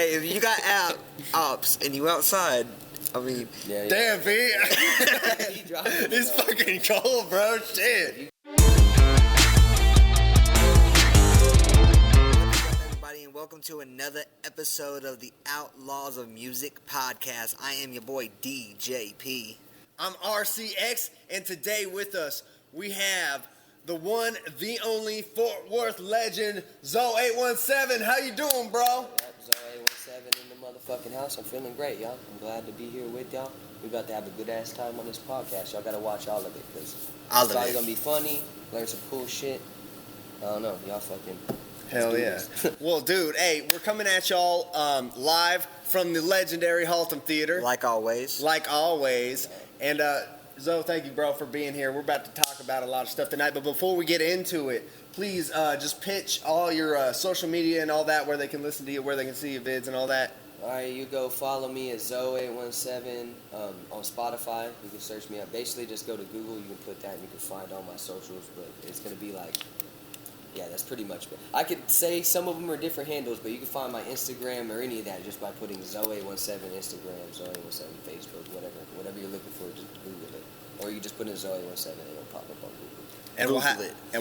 hey, if you got ops and you outside, I mean, Yeah. Damn, B. It's fucking cold, bro. Shit. Everybody, and welcome to another episode of the Outlaws of Music podcast. I am your boy DJ P. I'm RCX, and today with us we have the one, the only Fort Worth legend, Zoe817. How you doing, bro? Yep, Zoe817 in the motherfucking house. I'm feeling great, y'all. I'm glad to be here with y'all. We about to have a good ass time on this podcast. Y'all gotta watch all of it because it's probably gonna be funny. Learn some cool shit. I don't know, y'all fucking. Hell yeah. Well, dude, hey, we're coming at y'all live from the legendary Haltom Theater. Like always. And Zoe, thank you, bro, for being here. We're about to talk about a lot of stuff tonight, but before we get into it, please just pitch all your social media and all that, where they can listen to you, where they can see your vids and all that. All right, you go follow me at Zoe817 on Spotify. You can search me up. Basically, just go to Google. You can put that and you can find all my socials, but it's going to be like, yeah, that's pretty much it. I could say some of them are different handles, but you can find my Instagram or any of that just by putting Zoe817 Instagram, Zoe817 Facebook, whatever you're looking for, just Google it. Or you can just put in Zoe817 and it'll pop up on Google. And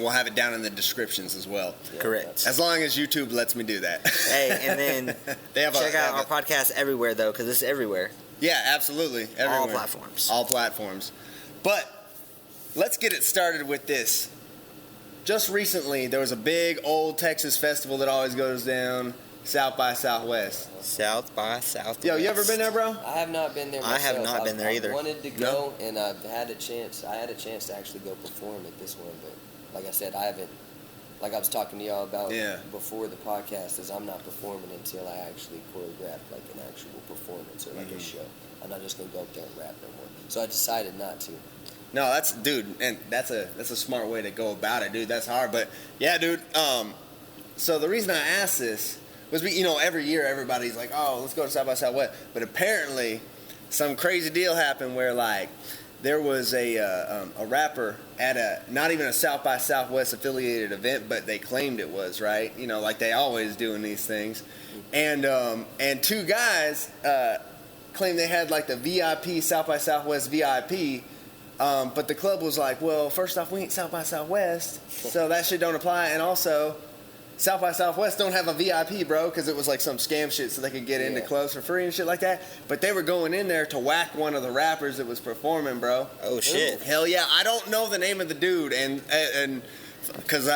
we'll have it down in the descriptions as well. Yeah, correct. As long as YouTube lets me do that. Hey, and then check out our podcast everywhere, though, because it's everywhere. Yeah, absolutely. Everywhere. All platforms. But let's get it started with this. Just recently, there was a big old Texas festival that always goes down, South by Southwest. South by Southwest. Yo, you ever been there, bro? I have not been there myself. I have not been there either. I wanted to go, and I've had a chance. I had a chance to actually go perform at this one, but like I said, I haven't. Like I was talking to y'all about before the podcast, is I'm not performing until I actually choreograph like an actual performance or like a show. I'm not just gonna go up there and rap no more. So I decided not to. No, that's a smart way to go about it, dude. That's hard, but yeah, dude. So the reason I asked this was, every year everybody's like, oh, let's go to South by Southwest, but apparently some crazy deal happened where like there was a rapper at not even a South by Southwest affiliated event, but they claimed it was, right? Like they always do in these things, and two guys claimed they had like the VIP South by Southwest VIP. But the club was like, well, first off, we ain't South by Southwest, so that shit don't apply. And also, South by Southwest don't have a VIP, bro, because it was like some scam shit so they could get into clubs for free and shit like that. But they were going in there to whack one of the rappers that was performing, bro. Oh, shit. Hell yeah. I don't know the name of the dude, and because,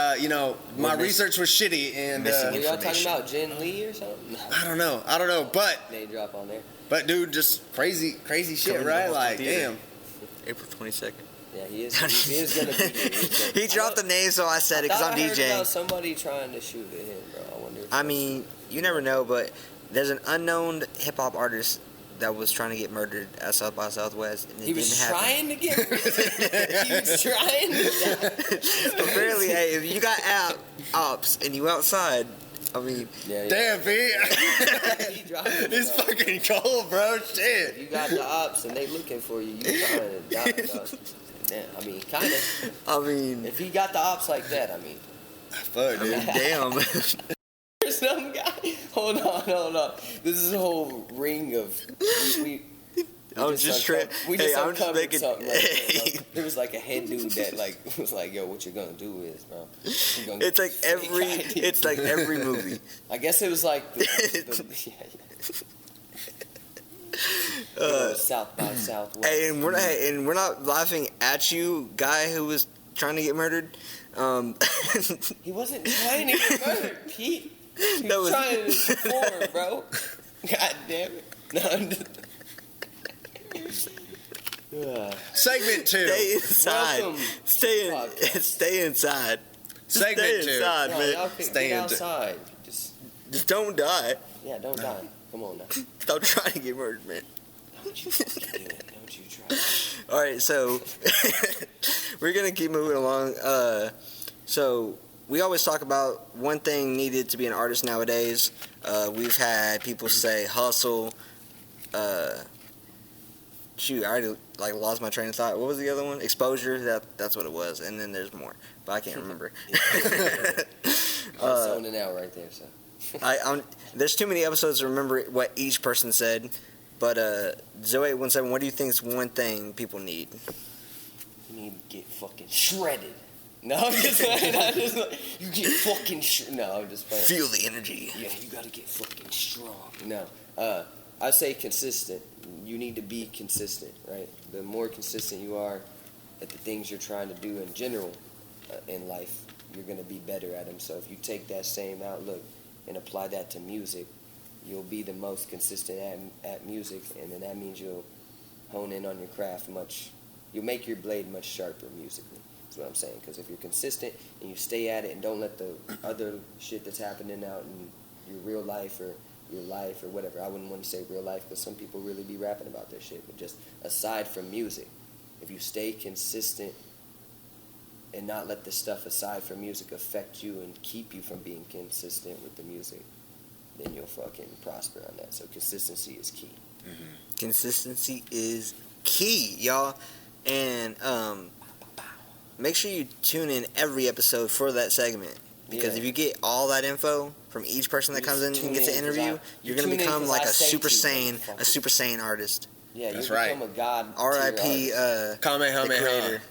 my research was shitty. And Were y'all talking about Jen Lee or something? I don't know, but... Name drop on there. But, dude, just crazy shit, right? Like, damn. April 22nd. Yeah, he is going to be here. He dropped the name, so I said it because I'm DJing. I heard about somebody trying to shoot at him, bro. I wonder if I mean, you never know, but there's an unknown hip-hop artist that was trying to get murdered at South by Southwest, and he was trying to get murdered? He was trying to Apparently, hey, if you got ops and you outside, I mean... Yeah. Damn, B. It's fucking cold, bro. Shit. If you got the ops and they looking for you, you trying to die, dog. Damn, I mean, kind of. I mean... If he got the ops like that, I mean... Fuck, dude. Damn. There's some guy... Hold on. This is a whole ring of... I'm just making... something. Like, there was like a head dude that like was like, "Yo, what you're gonna do is, bro." It's like every movie. I guess it was like South by Southwest. Hey, and we're not laughing at you, guy who was trying to get murdered. He wasn't trying to get murdered, Pete. He was trying to perform, bro. God damn it. No, Segment 2. Stay inside. Welcome. Stay inside. Segment 2. Stay inside, man. Stay outside. Just don't die. Yeah, don't die. Come on now. Stop trying to get murdered, man. Don't you fucking do it. Don't you try. All right, so we're gonna keep moving along. So we always talk about one thing needed to be an artist nowadays. We've had people say hustle. Shoot, I already lost my train of thought. What was the other one? Exposure. That's what it was. And then there's more, but I can't remember. I'm zoning out right there. So There's too many episodes to remember what each person said. But Zoe817, what do you think is one thing people need? You need to get fucking shredded. No, I'm just playing. You get fucking no, I'm just playing. Feel the energy. Yeah, you gotta get fucking strong. No, I say consistent. You need to be consistent, right? The more consistent you are at the things you're trying to do in general in life, you're gonna be better at them. So if you take that same outlook and apply that to music, you'll be the most consistent at music, and then that means you'll hone in on your craft much. You'll make your blade much sharper musically. That's what I'm saying. Because if you're consistent and you stay at it and don't let the other shit that's happening out in your real life or your life or whatever, I wouldn't want to say real life because some people really be rapping about their shit, but just aside from music, if you stay consistent and not let the stuff aside from music affect you and keep you from being consistent with the music, then you'll fucking prosper on that. So consistency is key. Mm-hmm. Consistency is key, y'all. And make sure you tune in every episode for that segment. Because if you get all that info from each person that comes in and gets an interview, you're going to become like a super sane artist. Yeah, that's you right. become a god. R.I.P. Kamehameha.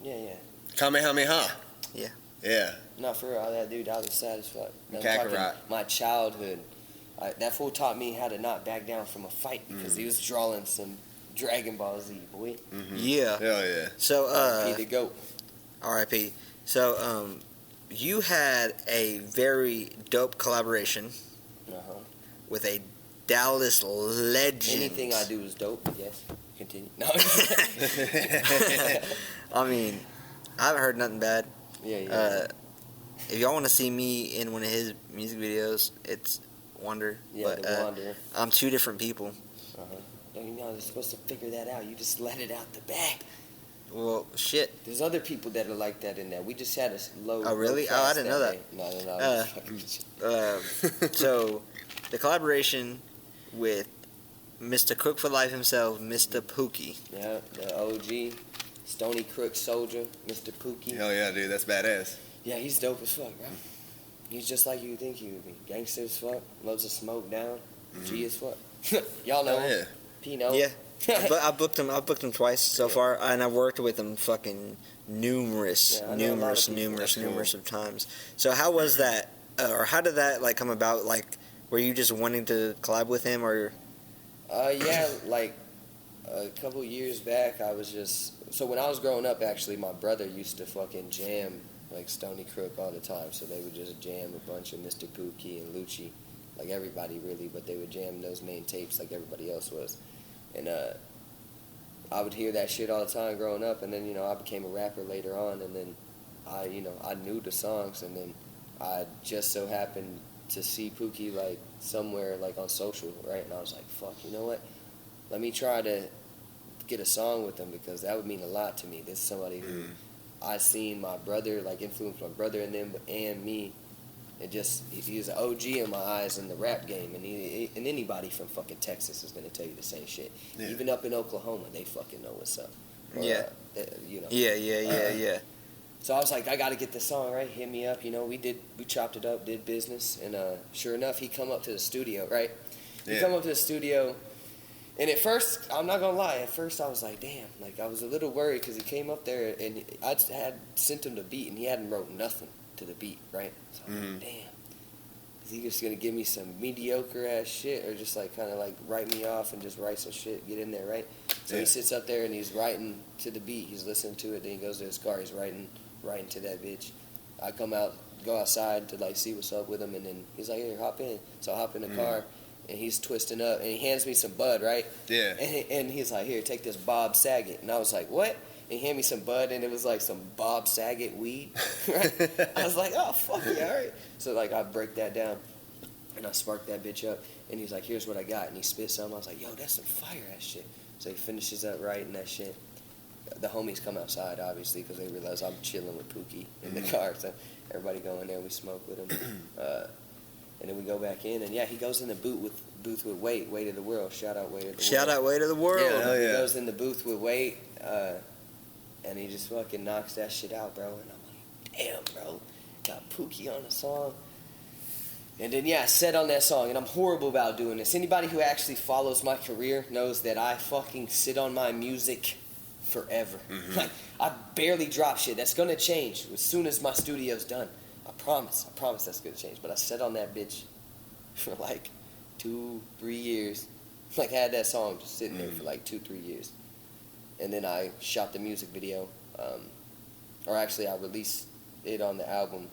Yeah. Kamehameha. Yeah. Yeah. No, for real, that dude, I was sad as fuck. Kakarot. My childhood. That fool taught me how to not back down from a fight because he was drawing some Dragon Ball Z, boy. Mm-hmm. Yeah. Hell yeah. So, He the GOAT. R.I.P. So, you had a very dope collaboration with a Dallas legend. Anything I do is dope, yes. Continue. No. I mean, I haven't heard nothing bad. Yeah. If y'all want to see me in one of his music videos, it's Wonder. Yeah, but, the Wanderer. I'm two different people. Don't you know you're supposed to figure that out? You just let it out the back. Well, shit. There's other people that are like that in there. We just had a low. Oh, really? low Oh, I didn't know that. No. So, the collaboration with Mr. Cook for Life himself, Mr. Pookie. Yeah, the OG, Stony Crook Soldier, Mr. Pookie. Hell yeah, dude. That's badass. Yeah, he's dope as fuck, bro. He's just like you think he would be. Gangster as fuck, loves to smoke down, G as fuck. Y'all know him. Pino. Yeah. I booked him twice so far, and I worked with him fucking numerous of times. So how was that, or how did that like come about? Like, were you just wanting to collab with him, or? Yeah, like a couple years back, I was so when I was growing up, actually, my brother used to fucking jam like Stony Crook all the time. So they would just jam a bunch of Mr. Pookie and Lucci, like everybody really, but they would jam those main tapes like everybody else was. And I would hear that shit all the time growing up, and then, you know, I became a rapper later on, and then I knew the songs, and then I just so happened to see Pookie, like, somewhere, like, on social, right? And I was like, fuck, you know what? Let me try to get a song with him, because that would mean a lot to me. This is somebody who I seen my brother, like, influenced my brother and them, and me. It just, he's an OG in my eyes in the rap game, and anybody from fucking Texas is going to tell you the same shit. Yeah. Even up in Oklahoma, they fucking know what's up. Or, yeah. You know. Yeah. So I was like, I got to get this song, right? Hit me up, you know. We chopped it up, did business, and sure enough, he come up to the studio, right? He come up to the studio, and at first, I'm not going to lie, at first I was like, damn, like I was a little worried because he came up there, and I had sent him the beat, and he hadn't wrote nothing to the beat, right? So I'm like, damn, is he just gonna give me some mediocre ass shit, or just like kind of like write me off and just write some shit, get in there, right? So he sits up there and he's writing to the beat, he's listening to it, then he goes to his car, he's writing to that bitch. I go outside to like see what's up with him, and then he's like, here, hop in. So I hop in the car, and he's twisting up, and he hands me some bud, right? Yeah. And he's like, here, take this Bob Saget, and I was like, what? And he handed me some bud, and it was like some Bob Saget weed. Right? I was like, oh, fuck yeah, all right. So, like, I break that down, and I spark that bitch up. And he's like, here's what I got. And he spit something. I was like, yo, that's some fire-ass shit. So he finishes up writing that shit. The homies come outside, obviously, because they realize I'm chilling with Pookie in the car. So everybody go in there, we smoke with him. And then we go back in, and yeah, he goes in the booth with Weight of the World. Shout out Weight of the World. Shout out Weight of the World. Yeah, he goes in the booth with Weight. And he just fucking knocks that shit out, bro. And I'm like, damn, bro. Got Pookie on the song. And then, yeah, I said on that song, and I'm horrible about doing this. Anybody who actually follows my career knows that I fucking sit on my music forever. Mm-hmm. Like, I barely drop shit. That's gonna change as soon as my studio's done. I promise that's gonna change. But I sat on that bitch for like 2-3 years. Like, I had that song just sitting there for like 2-3 years. And then I shot the music video. Or actually, I released it on the album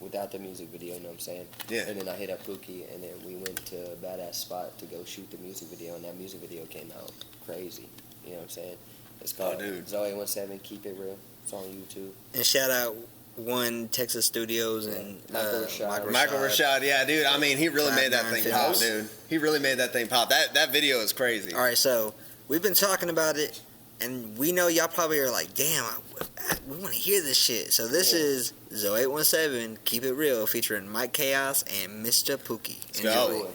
without the music video, you know what I'm saying? Yeah. And then I hit up Pookie, and then we went to a badass spot to go shoot the music video, and that music video came out crazy. You know what I'm saying? It's called Zoe17, Keep It Real. It's on YouTube. And shout out One Texas Studios and Michael Rashad, yeah, dude. I mean, he really made that thing pop, Films. dude. He really made that thing pop. That video is crazy. All right, so we've been talking about it, and we know y'all probably are like, damn, we want to hear this shit. So this is Zoe17, Keep It Real, featuring Mike Chaos and Mr. Pookie. Enjoy.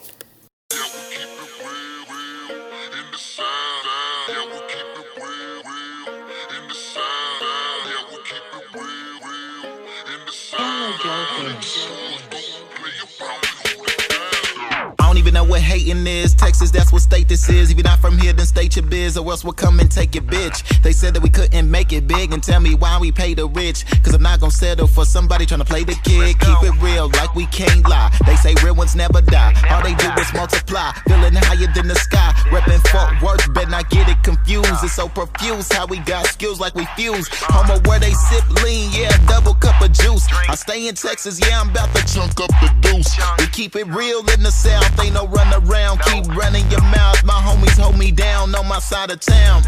I don't even know what hating is. Texas, that's what state this is. If you're not from here, then state your biz, or else we'll come and take your bitch. They said that we couldn't make it big, and tell me why we pay the rich. Cause I'm not gonna settle for somebody trying to play the kid. Keep it real, like we can't lie. They say real ones never die. All they do is multiply, feeling higher than the sky. Reppin' Fort Worth, better not get it confused. It's so profuse how we got skills like we fuse. Homo where they sip lean, yeah, double cup of juice. I stay in Texas, yeah, I'm about to chunk up the deuce. We keep it real in the South, ain't no run around. Keep running your mouth, my homies hold me down on my side of town.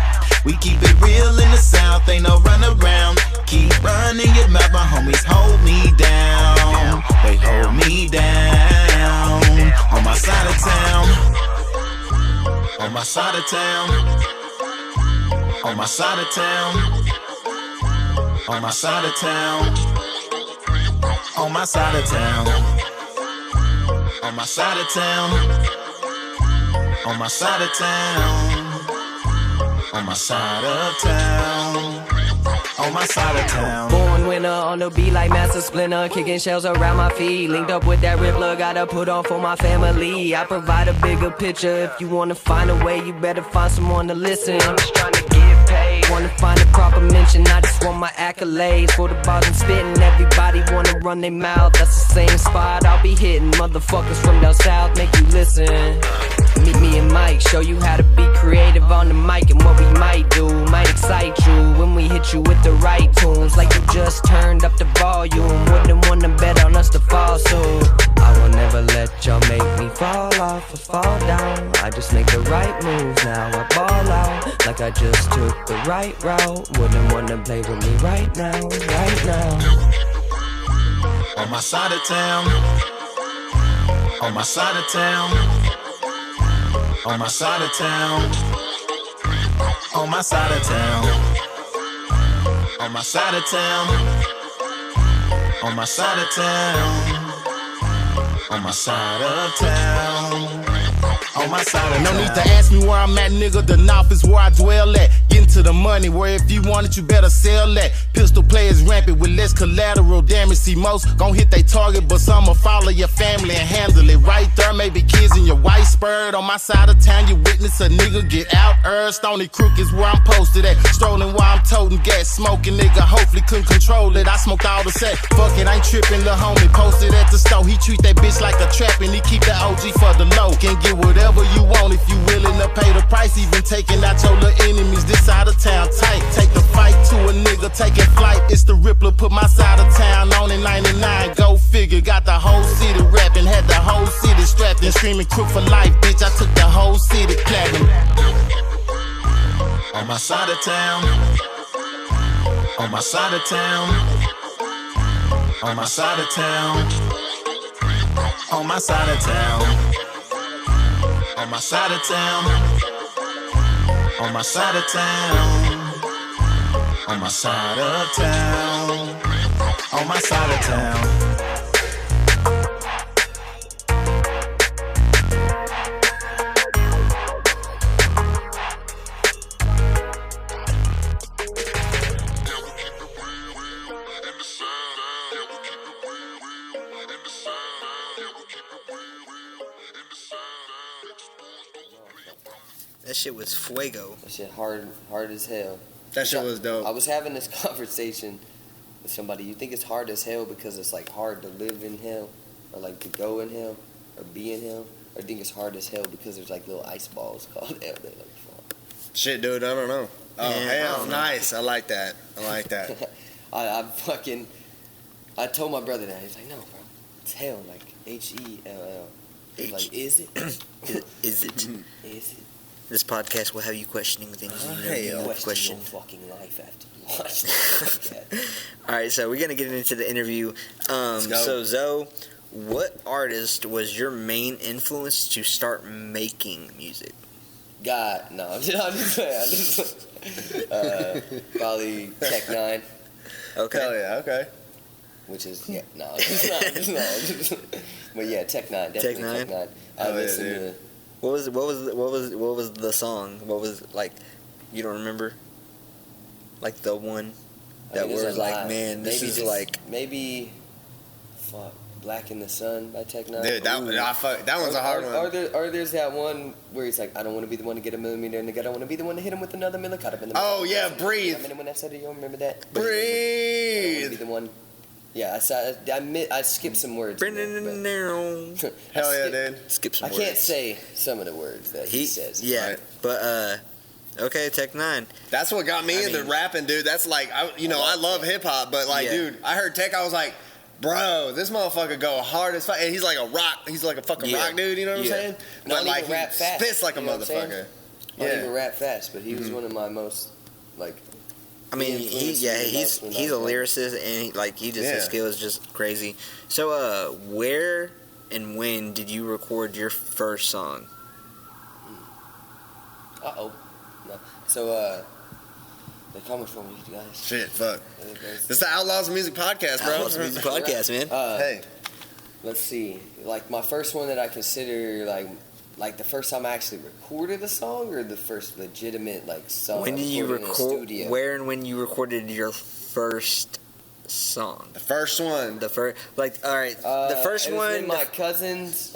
We keep it real in the South, ain't no run around. Keep running your mouth, my homies hold me down. They hold me down on my side of town. On my side of town. On my side of town. On my side of town. On my side of town. On my side of town. On my side of town. On my side of town. On my side of town. Born winner on the beat like Master Splinter, kicking shells around my feet. Linked up with that Rippler, gotta put on for my family. I provide a bigger picture. If you wanna find a way, you better find someone to listen. I'm just trying to get paid. Wanna find a proper mention, I just want my accolades. For the bars I'm spitting, everybody wanna run their mouth. That's the same spot I'll be hitting. Motherfuckers from down south, make you listen. Meet me and Mike, show you how to be creative on the mic. And what we might do might excite you when we hit you with the right tunes. Like you just turned up the volume, wouldn't wanna bet on us to fall soon. I will never let y'all make me fall off or fall down. I just make the right moves now, I ball out like I just took the right route. Wouldn't wanna play with me right now, right now. On my side of town. On my side of town. On my side of town. On my side of town. On my side of town. On my side of town. On my side of town. On my side of town. No need to ask me where I'm at, nigga. The North is where I dwell at. Getting to the money, where if you want it, you better sell that. Pistol players rampant with less collateral damage. See, most gon' hit they target, but some will follow your family and handle it. Right there, maybe kids in your white spurred. On my side of town, you witness a nigga get out. Stony Crook is where I'm posted at. Strolling while I'm toting gas, smoking, nigga. Hopefully couldn't control it. I smoked all the set. Fuck it, ain't tripping, lil' homie. Posted at the store. He treat that bitch like a trap, and he keep the OG for the low. Can get whatever you want if you willing to pay the price. Even taking out your little enemies. This side of town tight. Take the fight to a nigga taking flight. It's the Rippler, put my side of town on in 99. Go figure, got the whole city rapping. Had the whole city strapped and screaming crook for life. Bitch, I took the whole city platinum. On my side of town. On my side of town. On my side of town. On my side of town. On my side of town. On my side of town. On my side of town. On my side of town. That shit was fuego. That shit hard as hell. That shit was dope. I was having this conversation with somebody. You think it's hard as hell because it's like hard to live in hell, or like to go in hell, or be in hell, or you think it's hard as hell because there's like little ice balls called hell that like fall. Shit, dude, I don't know. Oh, Man, I hell, don't know. nice. I like that. I told my brother that. He's like, no, bro, it's hell, like HELL. He's like, is it? Is it? Is it? This podcast will have you questioning things you never knew to question. Your fucking life after you watch this podcast. All right, so we're gonna get into the interview. So Zoe, what artist was your main influence to start making music? God, no, I'm just saying. Probably Tech 9. Okay. Hell yeah, okay. Which is it's not. But yeah, Tech 9, definitely Tech 9? Tech 9. I Oh, yeah, listen dude. to. What was the song? What was like? You don't remember? Like the one that there's was a like, lot. man, this is like. Maybe, fuck, Black in the Sun by Tech 9. Dude, that one's a hard one. Or there's that one where he's like, I don't want to be the one to get a millimeter, and I don't want to be the one to hit him with another millimeter. Oh, yeah, Breathe. I mean, when I said it, you remember that? I don't want to Breathe. be the one. Yeah, I skipped some words. in there, but- Hell yeah, dude. Skip some I words. can't say some of the words that he says. Yeah, Right. but okay, Tech 9. That's what got me into rapping, dude. That's like, I love hip hop, but like, Yeah. dude, I heard Tech, I was like, bro, this motherfucker go hard as fuck. And he's like a fucking rock dude, you know what I'm saying? Not But like, even rap he fast. spits like a you know what I'm saying? motherfucker. Not Yeah. even rap fast, but he was one of my most, like, I mean, influenced he's me the most when I a was young. lyricist, and he just his Yeah. skill is just crazy. So, where and when did you record your first song? No. So, they're coming for me, you guys. Shit, fuck. This is the Outlaws of Music podcast, bro. Outlaws Music Podcast, man. Hey. Let's see. Like, my first one that I consider, like the first time I actually recorded a song, or the first legitimate, like, song When did you recorded in a record? studio? Where and when you recorded your first song? The first one. The first, all right, the first it was one. in my cousin's.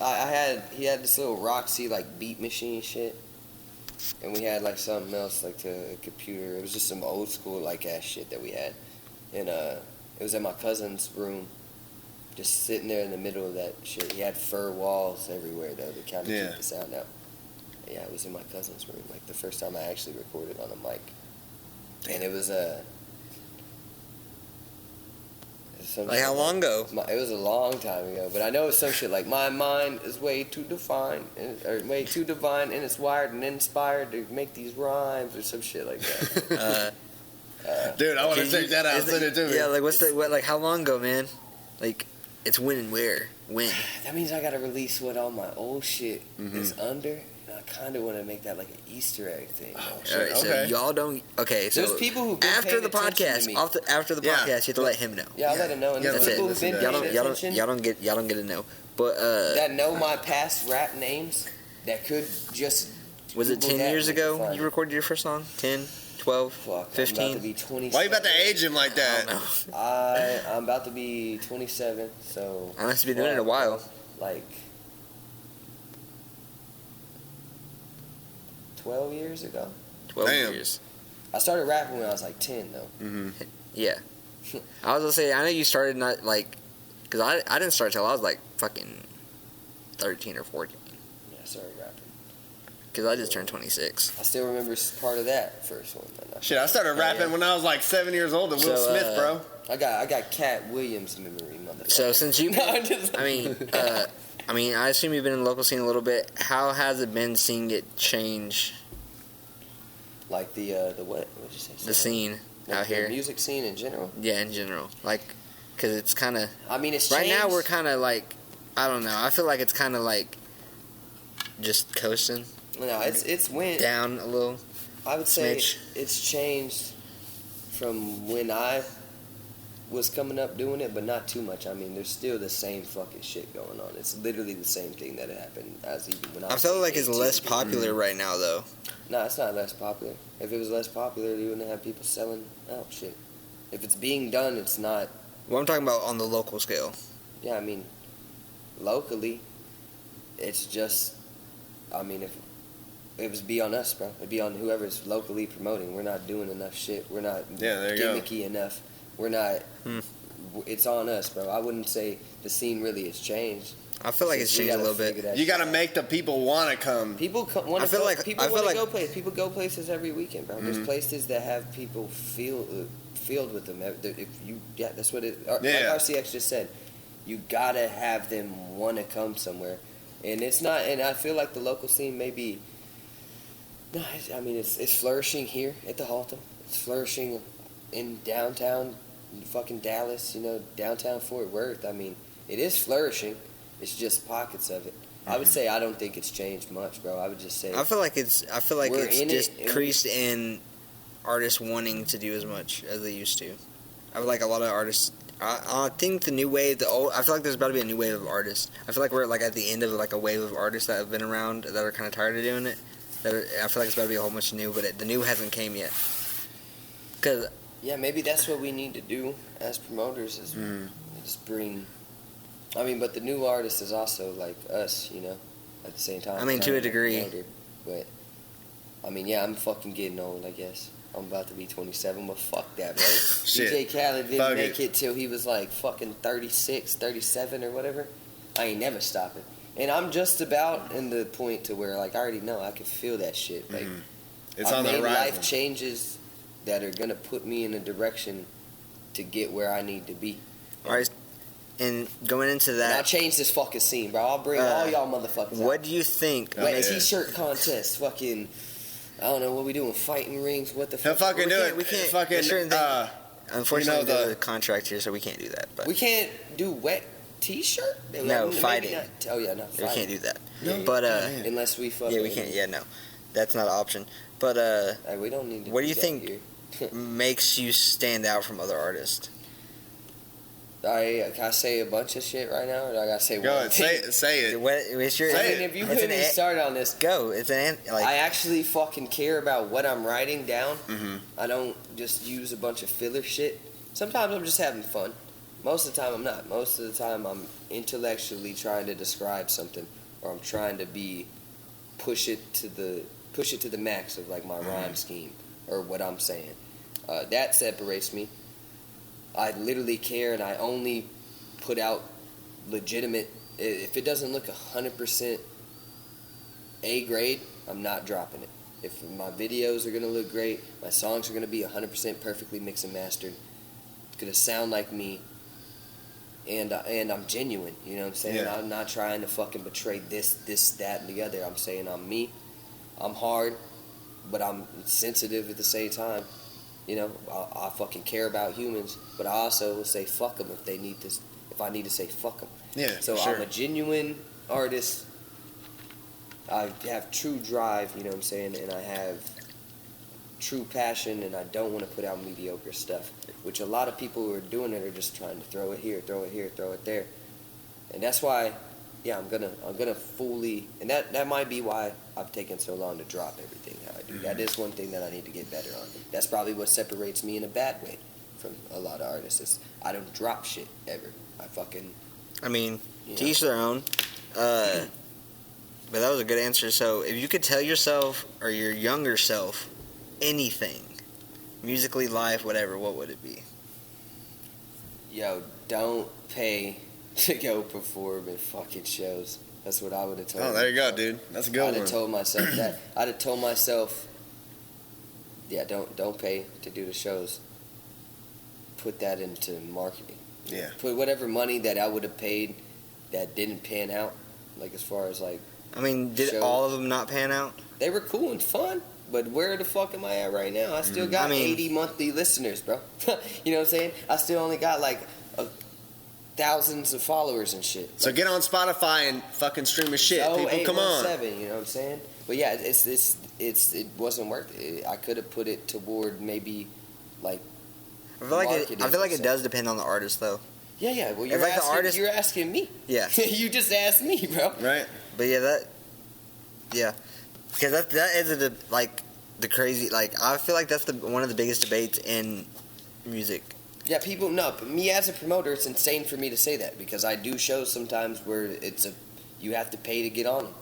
He had this little Roxy, like, beat machine shit. And we had, like, something else, like, to a computer. It was just some old school, like, ass shit that we had. And, it was in my cousin's room. Just sitting there in the middle of that shit. He had fur walls everywhere, though, to kind of keep the sound out. Yeah, it was in my cousin's room, like, the first time I actually recorded on a mic. And it was, like, how long ago? It was a long time ago, but I know it's some shit like, my mind is way too divine and it's wired and inspired to make these rhymes, or some shit like that. Dude, I want to check that out. Send it to me. Yeah, like how long ago, man? Like, it's when and where? When? That means I gotta release what all my old shit is under. And I kind of want to make that like an Easter egg thing. All right, so y'all don't. Okay, so there's people who after the podcast, after the podcast, you have to let him know. Yeah, I'll let him know. And That's there's people it. who've been Y'all paying don't attention get to know. But that know my past rap names that could just. Was it 10 Google that years and they ago can find you it. recorded your first song? 10, 12, Fuck, 15? I'm about to be 27. Why you about to age him like that? I'm about to be 27, so. I must be doing it a while. Like 12 years ago. 12 Damn. years. I started rapping when I was like 10, though. Mm-hmm. Yeah. I was gonna say, I know you started not like, because I didn't start till I was like fucking 13 or 14. Yeah, I started rapping. Because I just turned 26. I still remember part of that first one. Shit, I started rapping when I was like 7 years old to Will So, Smith, bro. I got Cat Williams memory, motherfucker. So since you, No, I'm just- I mean, I assume you've been in the local scene a little bit. How has it been seeing it change like the what? What'd you say? the scene Like out the here? music scene in general. Yeah, in general. Like, because it's kind of, I mean, it's right now changed. we're kind of like, I don't know. I feel like it's kind of like just coasting No, it's went down a little. I would say smidge. it's changed from when I was coming up doing it, but not too much. I mean, there's still the same fucking shit going on. It's literally the same thing that happened as even when I was I feel like it's 18. less popular right now, though. No, it's not less popular. If it was less popular, you wouldn't have people selling out shit. If it's being done, it's not. What I'm talking about on the local scale. Yeah, I mean, locally, it's just. I mean, if it was be on us, bro. It'd be on whoever's locally promoting. We're not doing enough shit. We're not gimmicky enough. We're not. It's on us, bro. I wouldn't say the scene really has changed. I feel like it's changed a little bit. You got to make the people want to come. People want to go. People want to go places. People go places every weekend, bro. There's places that have people filled with them. That's what it. Like RCX just said, you gotta have them want to come somewhere, and it's not. And I feel like the local scene maybe. No, I mean it's flourishing here at the Haltom. It's flourishing in downtown, fucking Dallas. Downtown Fort Worth. I mean, it is flourishing. It's just pockets of it. I would say I don't think it's changed much, bro. I would just say I feel like it's just decreased in artists wanting to do as much as they used to. I feel like a lot of artists. I think the new wave, I feel like there's about to be a new wave of artists. I feel like we're like at the end of like a wave of artists that have been around that are kind of tired of doing it. I feel like it's about to be a whole bunch of new, but the new hasn't came yet. Maybe that's what we need to do as promoters is bring. I mean, but the new artist is also like us, at the same time. I mean, to a degree. Promoter, but, I mean, I'm fucking getting old, I guess. I'm about to be 27, but fuck that, bro. DJ Khaled didn't make it till he was like fucking 36, 37 or whatever. I ain't never stopping. And I'm just about in the point to where, like, I already know I can feel that shit. Like, it's on the horizon. Life changes that are going to put me in a direction to get where I need to be. All right. And going into that, and I'll change this fucking scene, bro. I'll bring all y'all motherfuckers What out. do you think? Wet t-shirt contest, fucking. I don't know what we doing. Fighting rings. What the fuck? He'll fucking do it. We can't. Fucking. Unfortunately, there's a contract here, so we can't do that. But we can't do wet t-shirt. No, fighting. Not fighting. We can't do that. No, but unless we fucking. Yeah, we can't. Yeah, no, that's not an option. But we don't need to. What do you think makes you stand out from other artists? Can I say a bunch of shit right now, or do I gotta say one? Go ahead, say it. If you put me started on this, go. I actually fucking care about what I'm writing down. Mm-hmm. I don't just use a bunch of filler shit. Sometimes I'm just having fun. Most of the time I'm not. Most of the time I'm intellectually trying to describe something, or I'm trying to push it to the max of like my rhyme scheme or what I'm saying. That separates me. I literally care, and I only put out legitimate. If it doesn't look 100% A grade, I'm not dropping it. If my videos are gonna look great, my songs are gonna be 100% perfectly mixed and mastered. It's gonna sound like me, and I'm genuine. You know what I'm saying? Yeah. I'm not trying to fucking betray this, that, and the other. I'm saying I'm me. I'm hard, but I'm sensitive at the same time. I fucking care about humans, but I also will say fuck them if they need this. If I need to say fuck them. Yeah. So sure. I'm a genuine artist. I have true drive, you know what I'm saying, and I have true passion, and I don't want to put out mediocre stuff, which a lot of people who are doing it are just trying to throw it here, throw it here, throw it there, and that's why, I'm gonna fully, and that might be why I've taken so long to drop everything how I do. That is one thing that I need to get better on. That's probably what separates me in a bad way from a lot of artists. Is I don't drop shit ever. To each their own. But that was a good answer. So if you could tell yourself or your younger self anything, musically, life, whatever, what would it be? Yo, don't pay to go perform at fucking shows. That's what I would have told. Oh, there you go, dude. That's a good one. I'd have told myself that. I'd have told myself, don't pay to do the shows. Put that into marketing. Yeah. Put whatever money that I would have paid that didn't pan out, like as far as like. Did shows. All of them not pan out? They were cool and fun, but where the fuck am I at right now? I still got 80 monthly listeners, bro. You know what I'm saying? I still only got like thousands of followers and shit. So get on Spotify and fucking stream a shit. People, come on. You know what I'm saying? But yeah, it wasn't worth it. I could have put it toward maybe like. I feel like it does depend on the artist, though. Yeah. Well, you're asking me. Yeah. You just asked me, bro. Right. But because that is the crazy. Like, I feel like that's one of the biggest debates in music. Yeah, but me as a promoter, it's insane for me to say that because I do shows sometimes where you have to pay to get on them.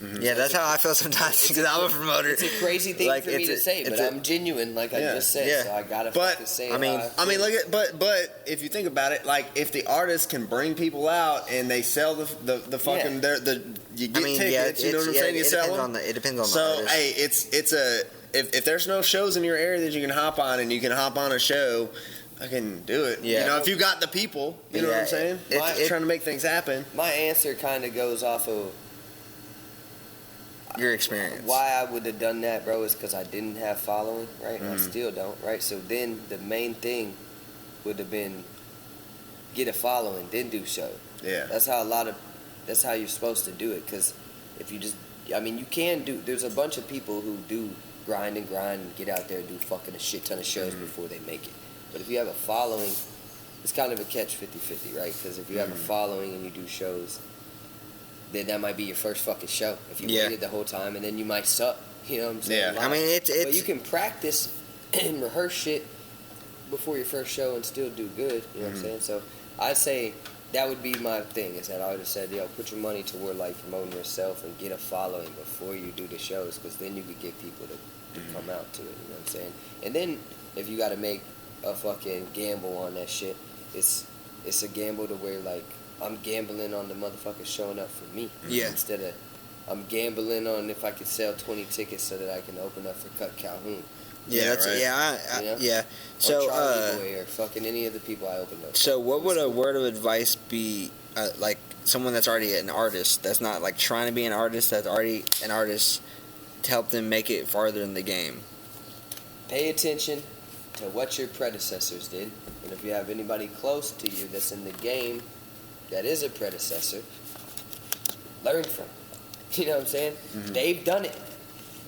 Yeah, that's how I feel sometimes because I'm a promoter. It's a crazy thing for me to say, but I'm genuine, like I just said. So I gotta fucking say. I mean, look at but if you think about it, like if the artist can bring people out and they sell the fucking you get tickets, you know what I'm saying? You sell them. It depends on the So artist. hey, it's a if there's no shows in your area that you can hop on and you can hop on a show. I can do it. Yeah. You know, if you got the people, you know what I'm saying? Trying to make things happen. My answer kind of goes off of your experience. Why I would have done that, bro, is because I didn't have following, right? And I still don't, right? So then the main thing would have been get a following, then do show. Yeah. That's how you're supposed to do it. Because if you just, I mean, you can do. There's a bunch of people who do grind and get out there and do fucking a shit ton of shows before they make it. But if you have a following, it's kind of a catch 50-50, right? Because if you have a following and you do shows, then that might be your first fucking show. If you waited the whole time, and then you might suck. You know what I'm saying? Yeah. I mean, it's but you can practice and rehearse shit before your first show and still do good. You know what I'm saying? So I'd say that would be my thing. Is that I would have said, yo, put your money toward like promoting yourself and get a following before you do the shows, because then you could get people to come out to it. You know what I'm saying? And then if you got to make a fucking gamble on that shit, it's a gamble to where like I'm gambling on the motherfucker showing up for me. Yeah. Instead of I'm gambling on if I could sell 20 tickets so that I can open up for Cut Calhoun. Yeah, that's right. yeah. So or Charlie Boy or fucking any of the people I opened up. So what would a word of advice be, like someone that's already an artist, that's not like trying to be an artist, that's already an artist, to help them make it farther in the game? Pay attention to what your predecessors did, and if you have anybody close to you that's in the game that is a predecessor, learn from. You know what I'm saying? They've done it.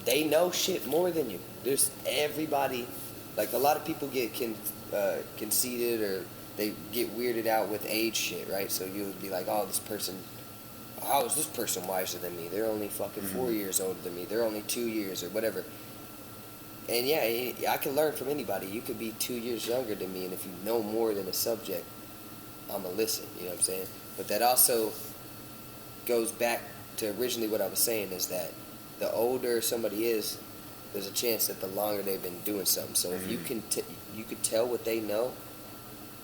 They know shit more than you. There's everybody, like a lot of people get conceited or they get weirded out with age shit, right? So you would be like, oh, this person, how is this person wiser than me? They're only fucking 4 years older than me. They're only 2 years or whatever. And yeah, I can learn from anybody. You could be 2 years younger than me, and if you know more than a subject, I'm going to listen, you know what I'm saying? But that also goes back to originally what I was saying, is that the older somebody is, there's a chance that the longer they've been doing something. So if you can you could tell what they know,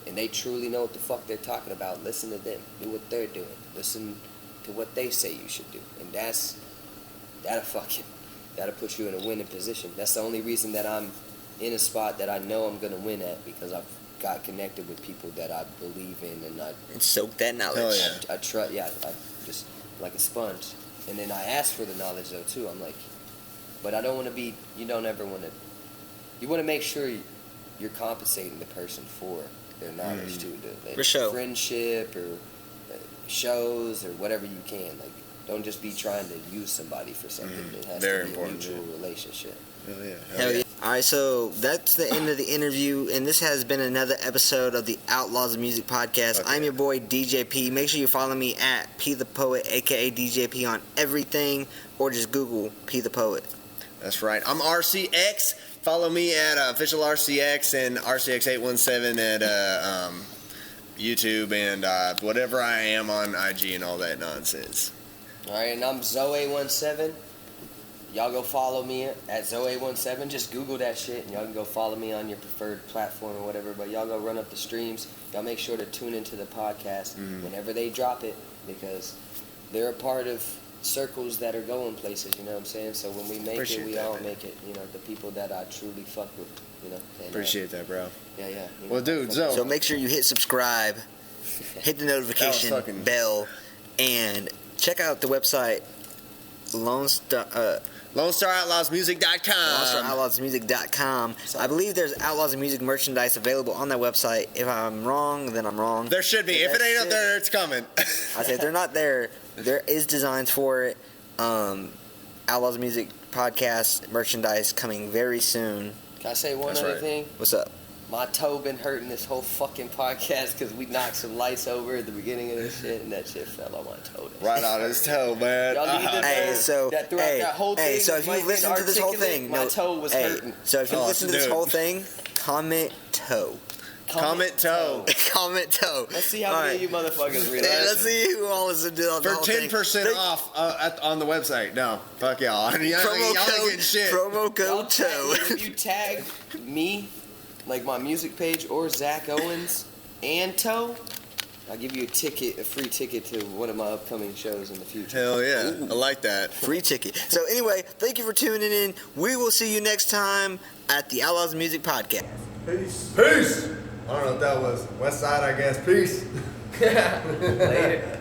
and they truly know what the fuck they're talking about, listen to them. Do what they're doing. Listen to what they say you should do. And that'll put you in a winning position. That's the only reason that I'm in a spot that I know I'm going to win at, because I've got connected with people that I believe in, and soak that knowledge. Hell yeah. I trust. Yeah, I just like a sponge. And then I ask for the knowledge though too. I'm like, but I don't want to be. You don't ever want to. You want to make sure you're compensating the person for their knowledge too. For sure. Friendship or shows or whatever you can. Like, don't just be trying to use somebody for something. It has Very to be important, a mutual relationship. Hell yeah. Hell yeah. All right, so that's the end of the interview, and this has been another episode of the Outlaws of Music podcast. Okay. I'm your boy DJ P. Make sure you follow me at P the Poet, aka DJ P, on everything, or just Google P the Poet. That's right. I'm RCX. Follow me at official RCX and RCX817 at YouTube and whatever I am on IG and all that nonsense. All right, and I'm Zoe17. Y'all go follow me at Zoe17. Just Google that shit, and y'all can go follow me on your preferred platform or whatever. But y'all go run up the streams. Y'all make sure to tune into the podcast whenever they drop it, because they're a part of circles that are going places. You know what I'm saying? So when we make Appreciate we that, all man. make it. You know, the people that I truly fuck with. You know. And, Appreciate that, bro. Yeah. You Well, know, dude, So make sure you hit subscribe, hit the notification fucking- bell, and check out the website LoneStarOutlawsMusic.com. LoneStarOutlawsMusic.com. I believe there's Outlaws of Music merchandise available on that website. If I'm wrong, then I'm wrong. There should be. If it ain't up there, it's coming. I say if they're not there, there is designs for it. Outlaws of Music podcast merchandise coming very soon. Can I say one That's other right. thing? What's up? My toe been hurting this whole fucking podcast because we knocked some lights over at the beginning of this shit, and that shit fell on my toe. Right on his toe, man. Y'all need to know Hey, so that throughout that whole thing, so if Mike you listen to didn't this whole articulate, thing, my toe was hurting. So if you listen to this dude. whole thing, comment toe. Comment toe. Comment toe. Let's see how many of you motherfuckers read Yeah, it. let's see who all is in the For whole thing. 10% off on the website. No, fuck y'all. Y'all ain't getting shit. Promo code toe. If you tag me, like my music page, or Zach Owens and Toe, I'll give you a free ticket to one of my upcoming shows in the future. Hell yeah. Ooh. I like that. Free ticket. So anyway, thank you for tuning in. We will see you next time at the Outlaws Music Podcast. Peace. I don't know what that was. West Side, I guess. Peace. Later.